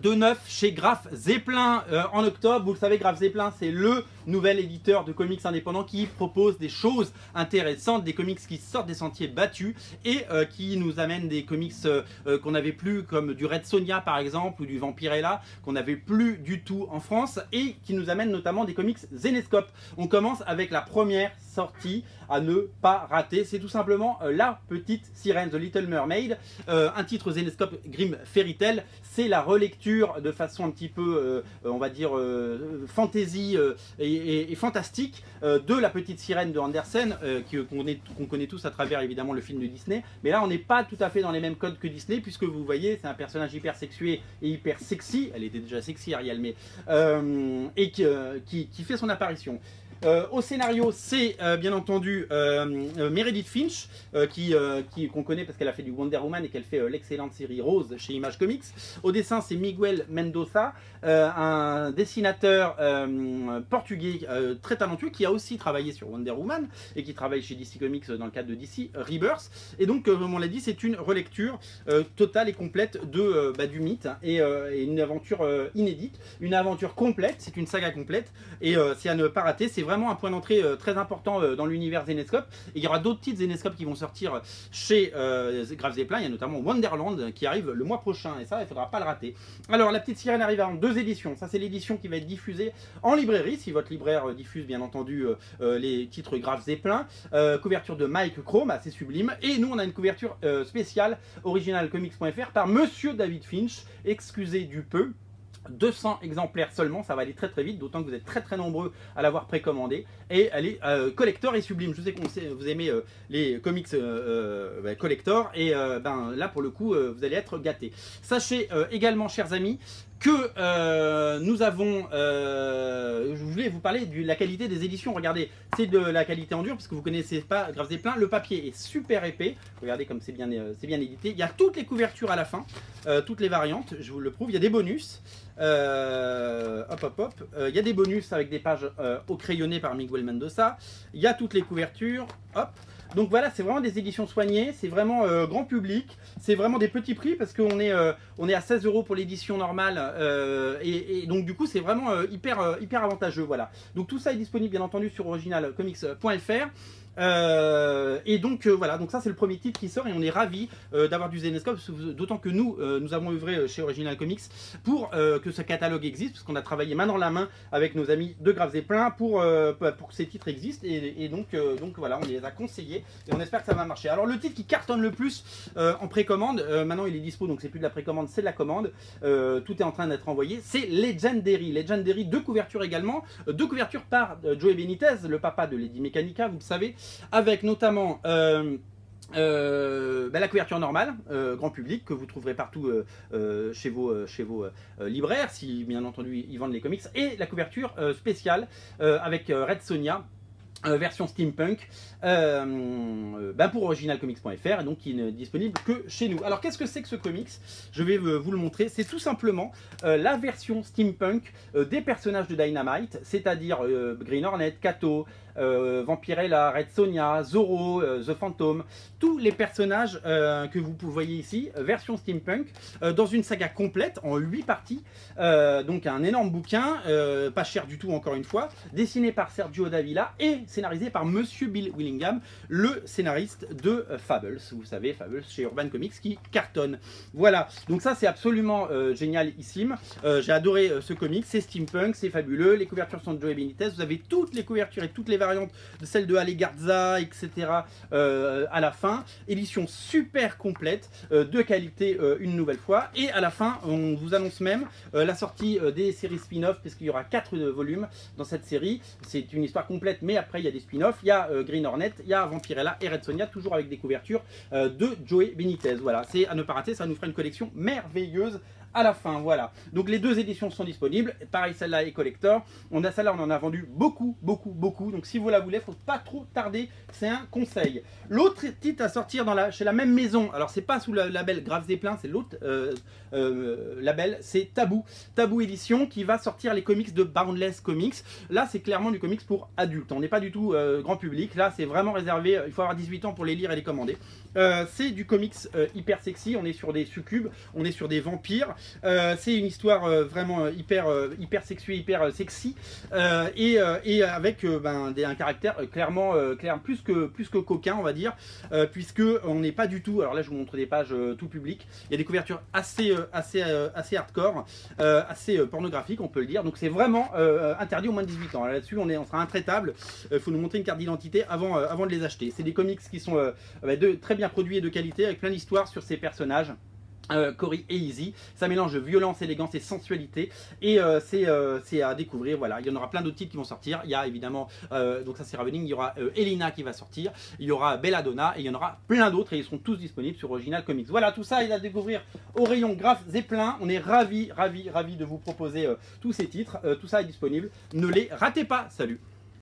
de neuf chez Graf Zeppelin en octobre. Vous le savez, Graf Zeppelin, c'est le nouvel éditeur de comics indépendants qui propose des choses intéressantes, des comics qui sortent des sentiers battus et qui nous amènent des comics qu'on n'avait plus, comme du Red Sonja par exemple, ou du Vampirella, qu'on n'avait plus du tout en France, et qui nous amènent notamment des comics Zenescope. On commence avec la première sortie à ne pas rater, c'est tout simplement La Petite Sirène, The Little Mermaid, un titre Zenescope Grimm Fairy Tale. C'est la relecture de façon un petit peu, on va dire, fantasy et fantastique de La Petite Sirène de Andersen, qu'on connaît tous à travers évidemment le film de Disney. Mais là, on n'est pas tout à fait dans les mêmes codes que Disney, puisque vous voyez, c'est un personnage hyper sexué et hyper sexy. Elle était déjà sexy, Ariel, mais et qui fait son apparition. Au scénario, c'est bien entendu Meredith Finch, qu'on connaît parce qu'elle a fait du Wonder Woman et qu'elle fait l'excellente série Rose chez Image Comics. Au dessin, c'est Miguel Mendoza, un dessinateur portugais très talentueux qui a aussi travaillé sur Wonder Woman et qui travaille chez DC Comics dans le cadre de DC Rebirth. Et donc, comme on l'a dit, c'est une relecture totale et complète du mythe et une aventure inédite, une aventure complète, c'est une saga complète et c'est à ne pas rater. C'est vraiment un point d'entrée très important dans l'univers Zenescope. Et il y aura d'autres titres Zenescope qui vont sortir chez Graf Zeppelin. Il y a notamment Wonderland qui arrive le mois prochain et ça, il ne faudra pas le rater. Alors, La Petite Sirène arrive en 2 éditions. Ça, c'est l'édition qui va être diffusée en librairie, si votre libraire diffuse bien entendu les titres Graf Zeppelin. Couverture de Mike Chrome, assez sublime. Et nous, on a une couverture spéciale originalcomics.fr par Monsieur David Finch. Excusez du peu. 200 exemplaires seulement, ça va aller très très vite, d'autant que vous êtes très très nombreux à l'avoir précommandé. Et elle est collector et sublime. Je sais que vous aimez les comics collector, et là pour le coup vous allez être gâtés. Sachez également, chers amis, que nous avons, je voulais vous parler de la qualité des éditions. Regardez, c'est de la qualité en dur, parce que vous connaissez pas Graf Zeppelin. Le papier est super épais, regardez comme c'est bien édité. Il y a toutes les couvertures à la fin, toutes les variantes, je vous le prouve. Il y a des bonus, il y a des bonus avec des pages au crayonné par Miguel Mendoza. Il y a toutes les couvertures, hop. Donc voilà, c'est vraiment des éditions soignées, c'est vraiment grand public, c'est vraiment des petits prix parce qu'on est à 16 € pour l'édition normale et donc du coup c'est vraiment hyper avantageux. Voilà. Donc tout ça est disponible bien entendu sur originalcomics.fr. Et donc voilà, donc ça c'est le premier titre qui sort et on est ravis d'avoir du Zenescope, d'autant que nous avons œuvré chez Original Comics pour que ce catalogue existe, parce qu'on a travaillé main dans la main avec nos amis de Graf Zeppelin pour que ces titres existent et donc voilà, on les a conseillés et on espère que ça va marcher. Alors le titre qui cartonne le plus en précommande, maintenant il est dispo, donc c'est plus de la précommande, c'est de la commande, tout est en train d'être envoyé, c'est Legendary, 2 couvertures également, 2 couvertures par Joey Benitez, le papa de Lady Mechanica, vous le savez, avec notamment la couverture normale, grand public, que vous trouverez partout chez vos libraires, si bien entendu ils vendent les comics, et la couverture spéciale avec Red Sonja, version steampunk, pour originalcomics.fr, et donc qui n'est disponible que chez nous. Alors qu'est-ce que c'est que ce comics? Je vais vous le montrer. C'est tout simplement la version steampunk des personnages de Dynamite, c'est-à-dire Green Hornet, Kato, Vampirella, Red Sonja, Zorro, The Phantom, tous les personnages que vous voyez ici, version steampunk, dans une saga complète en 8 parties, donc un énorme bouquin, pas cher du tout encore une fois, dessiné par Sergio Davila et scénarisé par Monsieur Bill Willingham, le scénariste de Fables. Vous savez, Fables chez Urban Comics qui cartonne. Voilà, donc ça c'est absolument génialissime. J'ai adoré ce comic, c'est steampunk, c'est fabuleux. Les couvertures sont de Joey Benitez. Vous avez toutes les couvertures et toutes les variantes de celles de Ale Garza, etc. À la fin. Édition super complète, de qualité une nouvelle fois. Et à la fin, on vous annonce même la sortie des séries spin-off, parce qu'il y aura 4 volumes dans cette série. C'est une histoire complète, mais après il y a des spin-offs. Il y a Green Hornet, il y a Vampirella et Red Sonja, toujours avec des couvertures de Joey Benitez. Voilà, c'est à ne pas rater, ça nous fera une collection merveilleuse à la fin. Voilà, donc les 2 éditions sont disponibles, pareil celle-là est collector, celle-là on en a vendu beaucoup, donc si vous la voulez, faut pas trop tarder, c'est un conseil. L'autre titre à sortir chez la même maison, alors c'est pas sous le label Graf Zeppelin, c'est l'autre label, c'est Taboo Édition, qui va sortir les comics de Boundless Comics. Là c'est clairement du comics pour adultes, on n'est pas du tout grand public, là c'est vraiment réservé, il faut avoir 18 ans pour les lire et les commander. C'est du comics hyper sexy, on est sur des succubes, on est sur des vampires, C'est une histoire vraiment hyper sexuée, hyper sexy, et avec un caractère clairement plus que coquin, on va dire, puisque on n'est pas du tout. Alors là, je vous montre des pages tout public. Il y a des couvertures assez hardcore, assez pornographiques, on peut le dire. Donc c'est vraiment interdit aux moins de 18 ans. Là-dessus, on sera intraitable. Il faut nous montrer une carte d'identité avant de les acheter. C'est des comics qui sont très bien produits et de qualité, avec plein d'histoires sur ces personnages. Cory et Izzy, ça mélange violence, élégance et sensualité, et c'est à découvrir. Voilà, il y en aura plein d'autres titres qui vont sortir. Il y a évidemment, donc ça c'est Ravening, il y aura Elina qui va sortir, il y aura Belladonna, et il y en aura plein d'autres, et ils seront tous disponibles sur Original Comics. Voilà, tout ça il à découvrir au rayon Graph Zeppelin. On est ravis de vous proposer tous ces titres. Tout ça est disponible, ne les ratez pas. Salut.